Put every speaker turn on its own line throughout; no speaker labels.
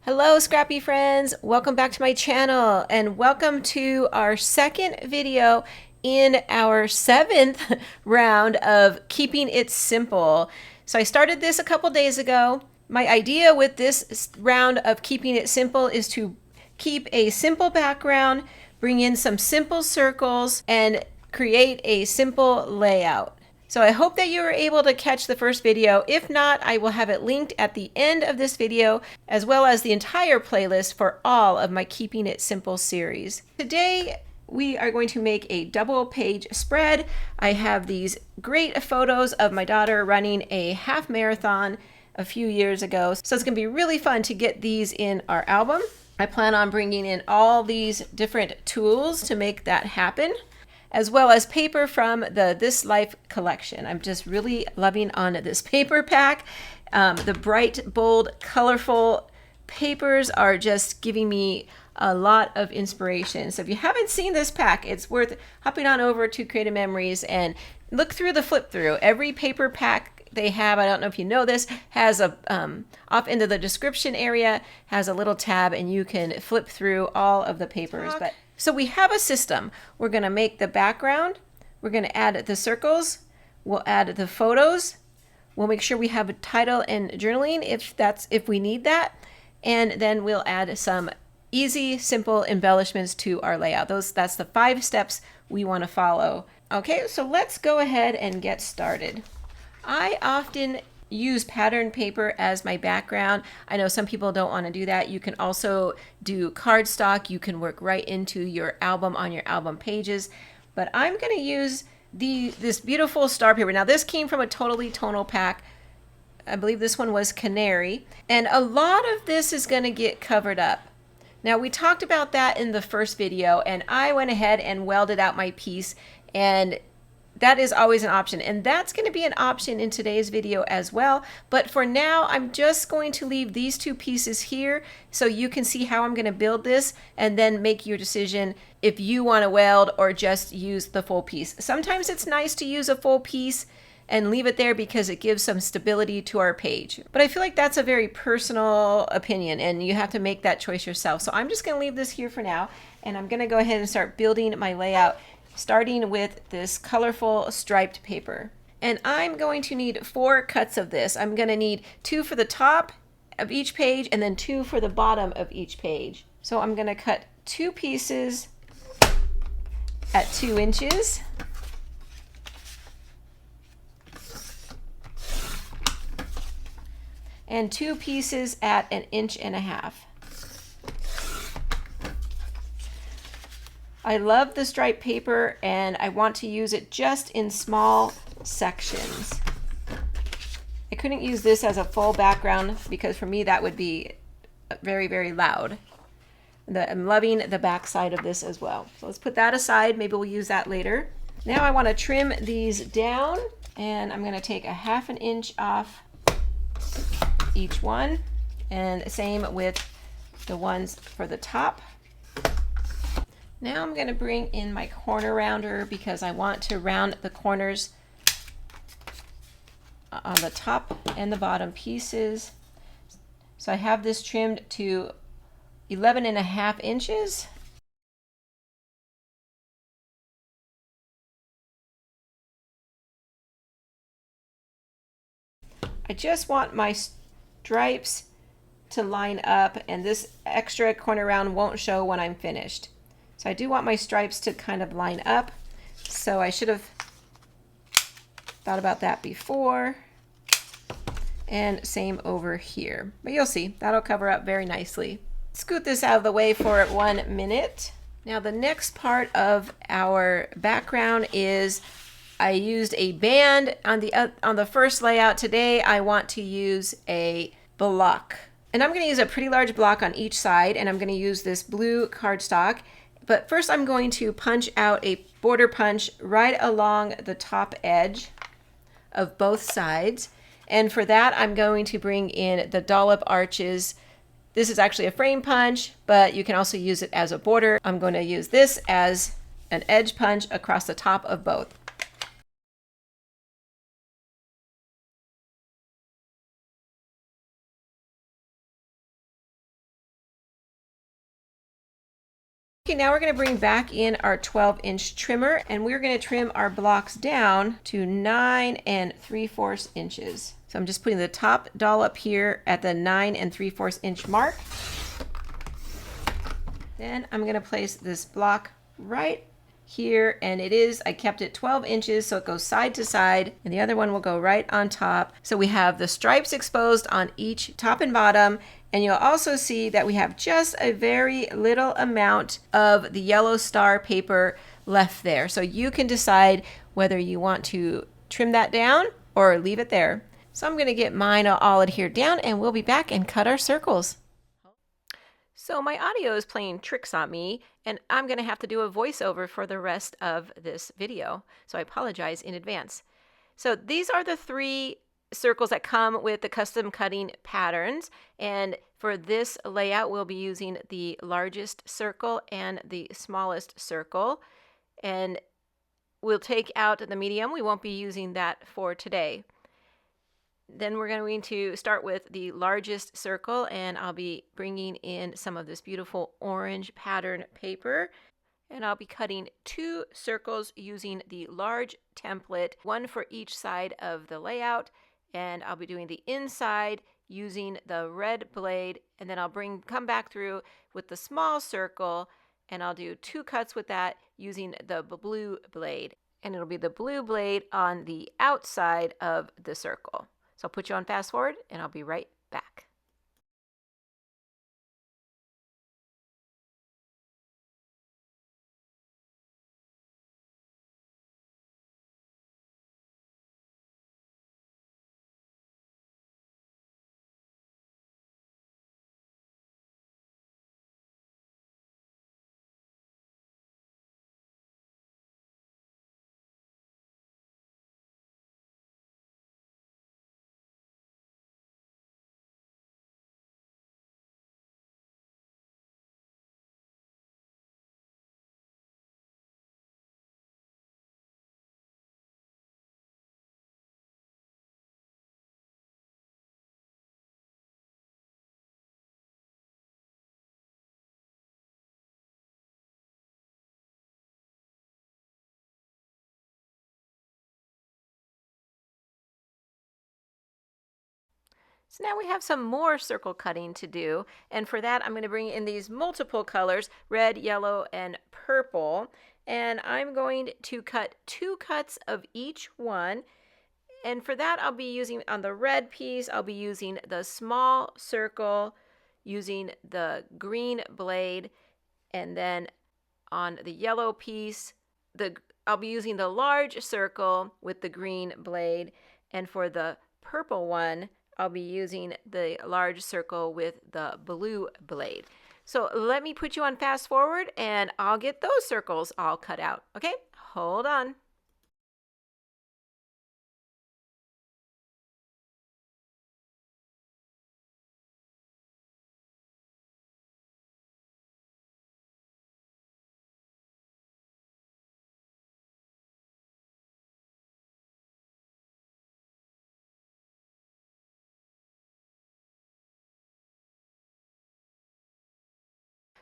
Hello, Scrappy friends. Welcome back to my channel and welcome to our second video in our seventh round of keeping it simple. So I started this a couple days ago. My idea with this round of keeping it simple is to keep a simple background, bring in some simple circles, and create a simple layout. So I hope that you were able to catch the first video. If not, I will have it linked at the end of this video, as well as the entire playlist for all of my Keeping It Simple series. Today, we are going to make a double page spread. I have these great photos of my daughter running a half marathon a few years ago. So it's going to be really fun to get these in our album. I plan on bringing in all these different tools to make that happen, as well as paper from the This Life collection. I'm just really loving on this paper pack. The bright, bold, colorful papers are just giving me a lot of inspiration. So if you haven't seen this pack, it's worth hopping on over to Creative Memories and look through the flip through. Every paper pack they have, I don't know if you know this, has a off into the description area, has a little tab, and you can flip through all of the papers. So we have a system. We're going to make the background. We're going to add the circles. We'll add the photos. We'll make sure we have a title and journaling if we need that. And then we'll add some easy, simple embellishments to our layout. That's the 5 steps we want to follow. Okay, so let's go ahead and get started. I often use pattern paper as my background. I know some people don't want to do that. You can also do cardstock. You can work right into your album on your album pages. But I'm going to use this beautiful star paper. Now this came from a totally tonal pack. I believe this one was Canary. And a lot of this is going to get covered up. Now we talked about that in the first video, and I went ahead and welded out my piece, and that is always an option, and that's going to be an option in today's video as well. But for now, I'm just going to leave these 2 pieces here so you can see how I'm going to build this, and then make your decision if you want to weld or just use the full piece. Sometimes it's nice to use a full piece and leave it there because it gives some stability to our page. But I feel like that's a very personal opinion, and you have to make that choice yourself. So I'm just going to leave this here for now, and I'm going to go ahead and start building my layout, starting with this colorful striped paper. And I'm going to need 4 cuts of this. I'm going to need 2 for the top of each page and then 2 for the bottom of each page. So I'm going to cut 2 pieces at 2 inches. And 2 pieces at 1.5 inches. I love the striped paper, and I want to use it just in small sections. I couldn't use this as a full background because for me that would be very, very loud. I'm loving the back side of this as well. So let's put that aside. Maybe we'll use that later. Now I want to trim these down, and I'm going to take 1/2 inch off each one, and same with the ones for the top. Now I'm going to bring in my corner rounder because I want to round the corners on the top and the bottom pieces. So I have this trimmed to 11.5 inches. I just want my stripes to line up, and this extra corner round won't show when I'm finished. So I do want my stripes to kind of line up. So I should have thought about that before. And same over here. But you'll see, that'll cover up very nicely. Scoot this out of the way for 1 minute. Now the next part of our background is I used a band on the first layout. Today I want to use a block. And I'm going to use a pretty large block on each side, and I'm going to use this blue cardstock. But first I'm going to punch out a border punch right along the top edge of both sides. And for that, I'm going to bring in the Dollop arches. This is actually a frame punch, but you can also use it as a border. I'm going to use this as an edge punch across the top of both. Okay, now we're going to bring back in our 12-inch trimmer, and we're going to trim our blocks down to 9 3/4 inches. So I'm just putting the top dollop here at the 9 3/4 inch mark. Then I'm going to place this block right here, and I kept it 12 inches, so it goes side to side, and the other one will go right on top. So we have the stripes exposed on each top and bottom, and you'll also see that we have just a very little amount of the yellow star paper left there. So you can decide whether you want to trim that down or leave it there. So I'm going to get mine all adhered down, and we'll be back and cut our circles. So my audio is playing tricks on me, and I'm going to have to do a voiceover for the rest of this video. So I apologize in advance. So these are the 3 circles that come with the custom cutting patterns. And for this layout, we'll be using the largest circle and the smallest circle. And we'll take out the medium. We won't be using that for today. Then we're going to start with the largest circle, and I'll be bringing in some of this beautiful orange pattern paper, and I'll be cutting 2 circles using the large template, one for each side of the layout, and I'll be doing the inside using the red blade, and then I'll come back through with the small circle, and I'll do 2 cuts with that using the blue blade, and it'll be the blue blade on the outside of the circle. So I'll put you on fast forward, and I'll be right back. So now we have some more circle cutting to do, and for that I'm going to bring in these multiple colors, red, yellow, and purple, and I'm going to cut 2 cuts of each one. And for that I'll be using, on the red piece, I'll be using the small circle using the green blade, and then on the yellow piece, I'll be using the large circle with the green blade, and for the purple one, I'll be using the large circle with the blue blade. So let me put you on fast forward, and I'll get those circles all cut out. Okay, hold on.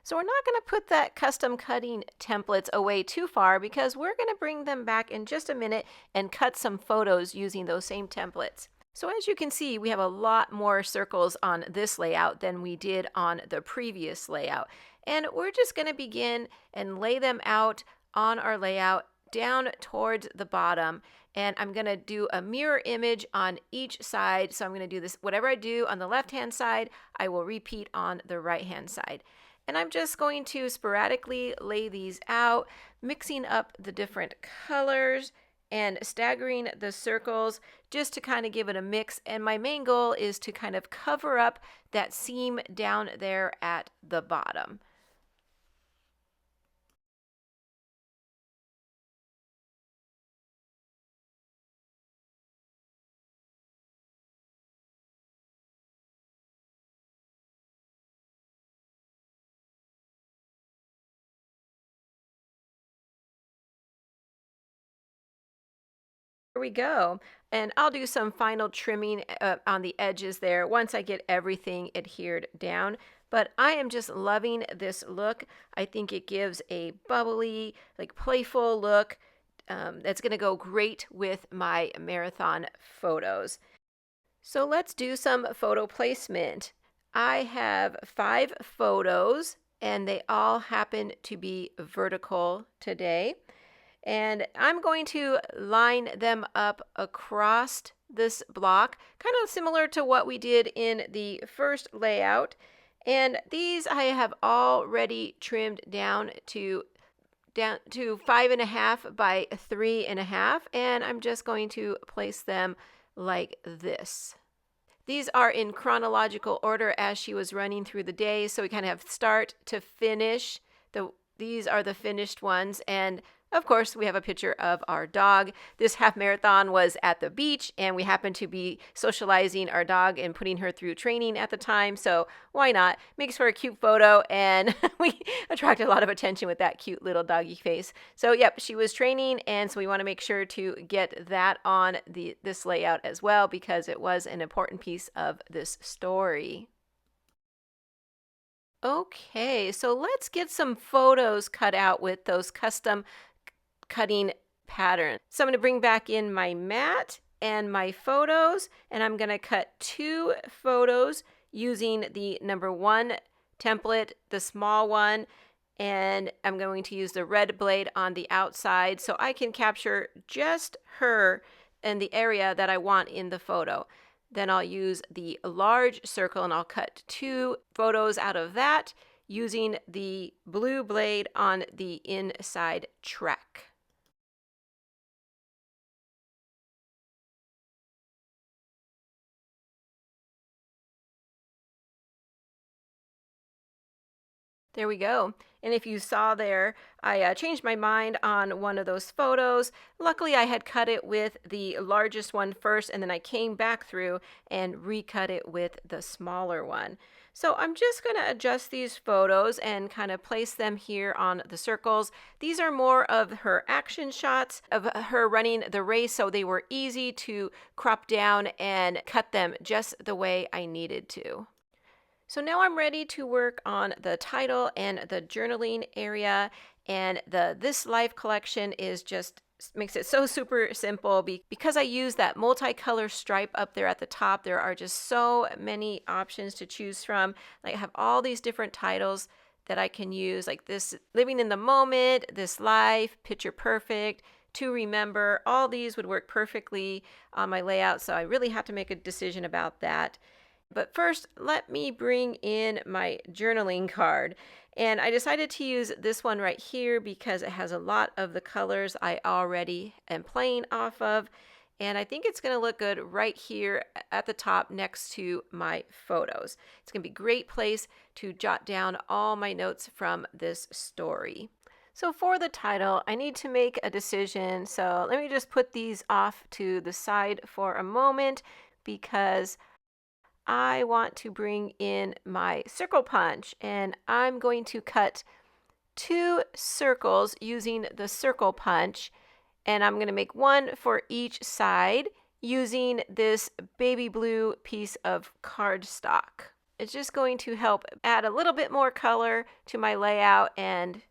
So we're not going to put that custom cutting templates away too far, because we're going to bring them back in just a minute and cut some photos using those same templates. So as you can see, we have a lot more circles on this layout than we did on the previous layout. And we're just going to begin and lay them out on our layout down towards the bottom. And I'm going to do a mirror image on each side. So I'm going to do this, whatever I do on the left-hand side, I will repeat on the right-hand side. And I'm just going to sporadically lay these out, mixing up the different colors and staggering the circles just to kind of give it a mix. And my main goal is to kind of cover up that seam down there at the bottom. Here we go. And I'll do some final trimming on the edges there once I get everything adhered down. But I am just loving this look. I think it gives a bubbly, like playful look that's going to go great with my marathon photos. So let's do some photo placement. I have 5 photos and they all happen to be vertical today. And I'm going to line them up across this block, kind of similar to what we did in the first layout. And these I have already trimmed down to 5.5 by 3.5, and I'm just going to place them like this. These are in chronological order as she was running through the day, so we kind of have start to finish. These are the finished ones, and of course, we have a picture of our dog. This half marathon was at the beach, and we happened to be socializing our dog and putting her through training at the time. So why not? Makes for a cute photo, and we attract a lot of attention with that cute little doggy face. So yep, she was training, and so we want to make sure to get that on this layout as well because it was an important piece of this story. Okay, so let's get some photos cut out with those custom cutting pattern. So I'm going to bring back in my mat and my photos, and I'm going to cut 2 photos using the number 1 template, the small one, and I'm going to use the red blade on the outside so I can capture just her and the area that I want in the photo. Then I'll use the large circle and I'll cut 2 photos out of that using the blue blade on the inside track. There we go. And if you saw there, I changed my mind on one of those photos. Luckily, I had cut it with the largest one first, and then I came back through and recut it with the smaller one. So I'm just going to adjust these photos and kind of place them here on the circles. These are more of her action shots of her running the race, so they were easy to crop down and cut them just the way I needed to. So now I'm ready to work on the title and the journaling area, and the This Life collection is just makes it so super simple because I use that multicolor stripe up there at the top. There are just so many options to choose from. Like I have all these different titles that I can use, like this Living in the Moment, This Life, Picture Perfect, To Remember. All these would work perfectly on my layout, so I really have to make a decision about that. But first, let me bring in my journaling card. And I decided to use this one right here because it has a lot of the colors I already am playing off of. And I think it's going to look good right here at the top next to my photos. It's going to be a great place to jot down all my notes from this story. So for the title, I need to make a decision. So let me just put these off to the side for a moment because I want to bring in my circle punch, and I'm going to cut 2 circles using the circle punch, and I'm going to make one for each side using this baby blue piece of cardstock. It's just going to help add a little bit more color to my layout and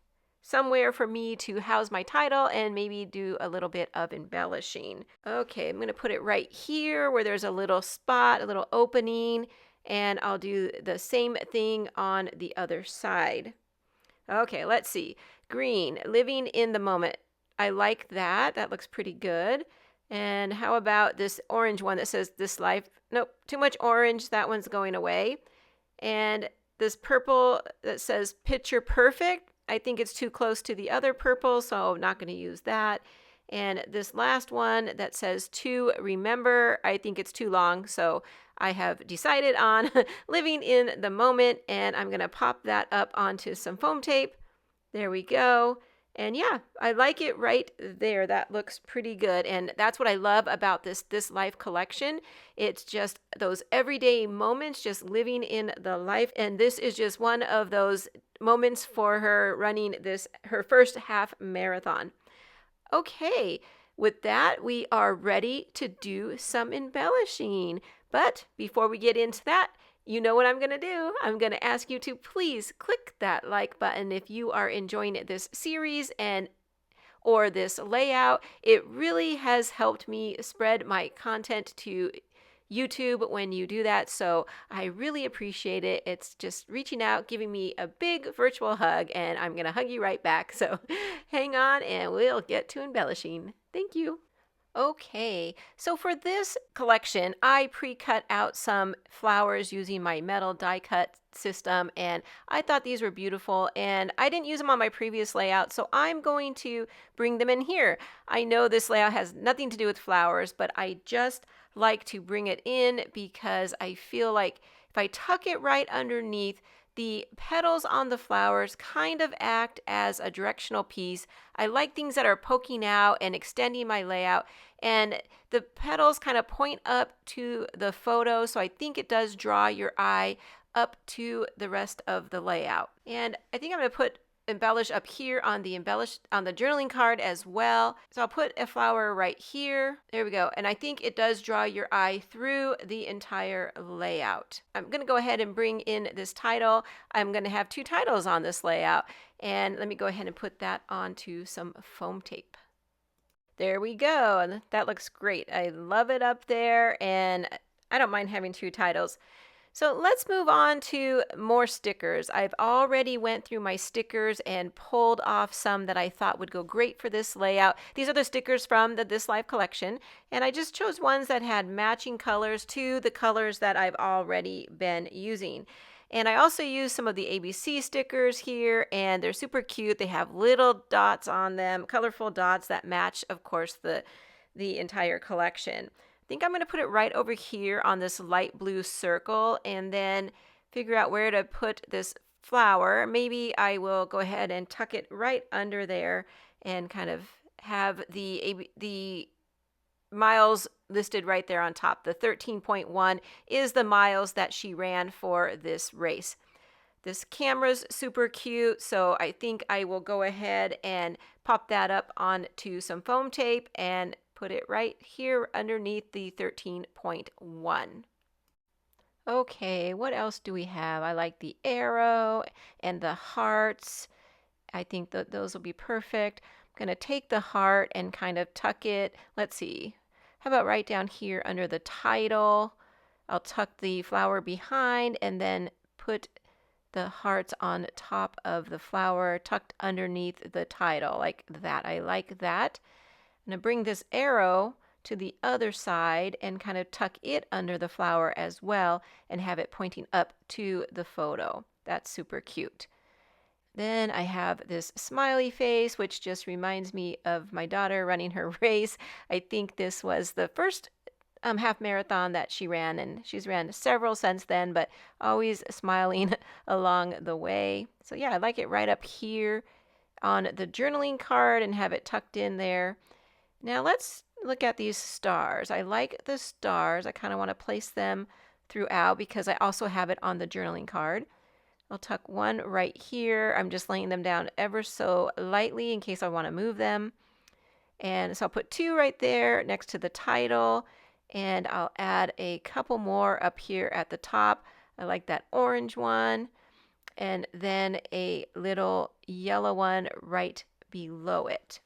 somewhere for me to house my title and maybe do a little bit of embellishing. Okay, I'm going to put it right here where there's a little spot, a little opening, and I'll do the same thing on the other side. Okay, let's see. Green, Living in the Moment. I like that. That looks pretty good. And how about this orange one that says This Life? Nope, too much orange. That one's going away. And this purple that says Picture Perfect. I think it's too close to the other purple, so I'm not going to use that. And this last one that says To Remember, I think it's too long, so I have decided on Living in the Moment, and I'm going to pop that up onto some foam tape. There we go. And yeah, I like it right there. That looks pretty good. And that's what I love about this Life collection. It's just those everyday moments, just living in the life. And this is just one of those moments for her running her first half marathon. Okay, with that, we are ready to do some embellishing. But before we get into that, you know what I'm going to do. I'm going to ask you to please click that like button if you are enjoying this series or this layout. It really has helped me spread my content to YouTube when you do that, so I really appreciate it. It's just reaching out, giving me a big virtual hug, and I'm going to hug you right back. So hang on and we'll get to embellishing. Thank you. Okay, so for this collection, I pre-cut out some flowers using my metal die cut system, and I thought these were beautiful, and I didn't use them on my previous layout, so I'm going to bring them in here. I know this layout has nothing to do with flowers, but I just like to bring it in because I feel like if I tuck it right underneath, the petals on the flowers kind of act as a directional piece. I like things that are poking out and extending my layout, and the petals kind of point up to the photo, so I think it does draw your eye up to the rest of the layout. And I think I'm going to embellish up here on the journaling card as well. So I'll put a flower right here. There we go. And I think it does draw your eye through the entire layout. I'm going to go ahead and bring in this title. I'm going to have 2 titles on this layout. And let me go ahead and put that onto some foam tape. There we go. And that looks great. I love it up there, and I don't mind having 2 titles. So let's move on to more stickers. I've already went through my stickers and pulled off some that I thought would go great for this layout. These are the stickers from the This Life collection, and I just chose ones that had matching colors to the colors that I've already been using. And I also used some of the ABC stickers here, and they're super cute. They have little dots on them, colorful dots that match, of course, the entire collection. I think I'm going to put it right over here on this light blue circle, and then figure out where to put this flower. Maybe I will go ahead and tuck it right under there and kind of have the miles listed right there on top. The 13.1 is the miles that she ran for this race. This camera's super cute, so I think I will go ahead and pop that up onto some foam tape and put it right here underneath the 13.1. Okay, what else do we have? I like the arrow and the hearts. I think that those will be perfect. I'm going to take the heart and kind of tuck it. Let's see. How about right down here under the title? I'll tuck the flower behind and then put the hearts on top of the flower, tucked underneath the title like that. I like that. I'm going to bring this arrow to the other side and kind of tuck it under the flower as well and have it pointing up to the photo. That's super cute. Then I have this smiley face, which just reminds me of my daughter running her race. I think this was the first half marathon that she ran, and she's ran several since then, but always smiling along the way. So yeah, I like it right up here on the journaling card and have it tucked in there. Now let's look at these stars. I like the stars. I kind of want to place them throughout because I also have it on the journaling card. I'll tuck one right here. I'm just laying them down ever so lightly in case I want to move them. And so I'll put 2 right there next to the title, and I'll add a couple more up here at the top. I like that orange one, and then a little yellow one right below it.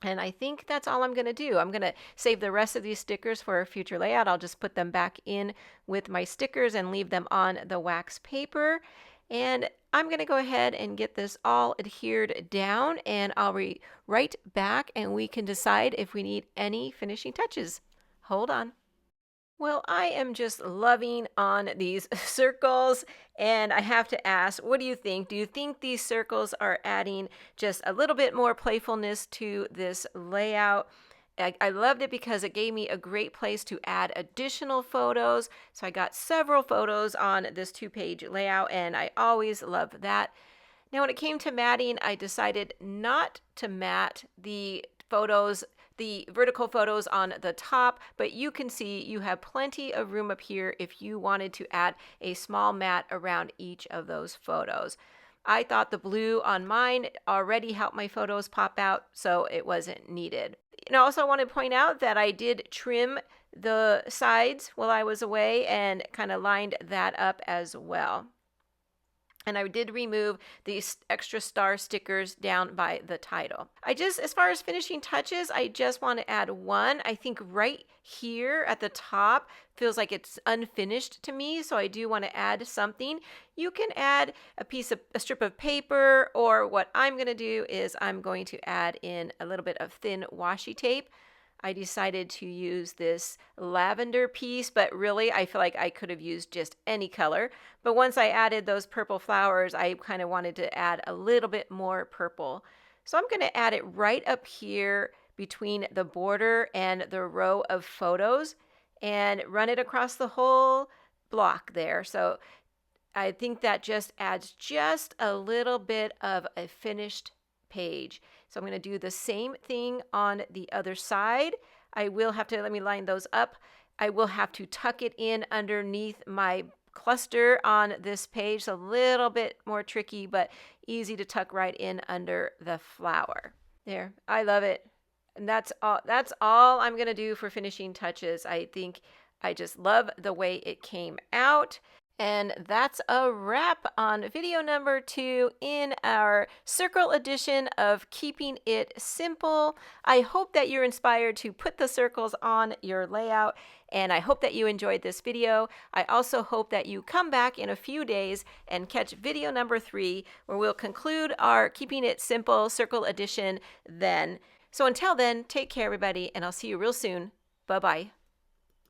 And I think that's all I'm going to do. I'm going to save the rest of these stickers for a future layout. I'll just put them back in with my stickers and leave them on the wax paper. And I'm going to go ahead and get this all adhered down, and I'll be right back and we can decide if we need any finishing touches. Hold on. Well, I am just loving on these circles, and I have to ask, what do you think? Do you think these circles are adding just a little bit more playfulness to this layout? I loved it because it gave me a great place to add additional photos. So I got several photos on this 2-page layout, and I always love that. Now, when it came to matting, I decided not to mat the vertical photos on the top, but you can see you have plenty of room up here if you wanted to add a small mat around each of those photos. I thought the blue on mine already helped my photos pop out, so it wasn't needed. And I also want to point out that I did trim the sides while I was away and kind of lined that up as well. And I did remove these extra star stickers down by the title. As far as finishing touches, I just want to add one. I think right here at the top feels like it's unfinished to me, so I do want to add something. You can add a strip of paper, or what I'm going to do is I'm going to add in a little bit of thin washi tape. I decided to use this lavender piece, but really I feel like I could have used just any color. But once I added those purple flowers, I kind of wanted to add a little bit more purple. So I'm going to add it right up here between the border and the row of photos and run it across the whole block there. So I think that just adds just a little bit of a finished page. So I'm going to do the same thing on the other side. I will have to, let me line those up. I will have to tuck it in underneath my cluster on this page. So a little bit more tricky, but easy to tuck right in under the flower. There, I love it. And that's all I'm going to do for finishing touches. I think I just love the way it came out. And that's a wrap on video number 2 in our circle edition of Keeping It Simple. I hope that you're inspired to put the circles on your layout, and I hope that you enjoyed this video. I also hope that you come back in a few days and catch video number 3, where we'll conclude our Keeping It Simple circle edition then. So until then, take care, everybody, and I'll see you real soon. Bye-bye.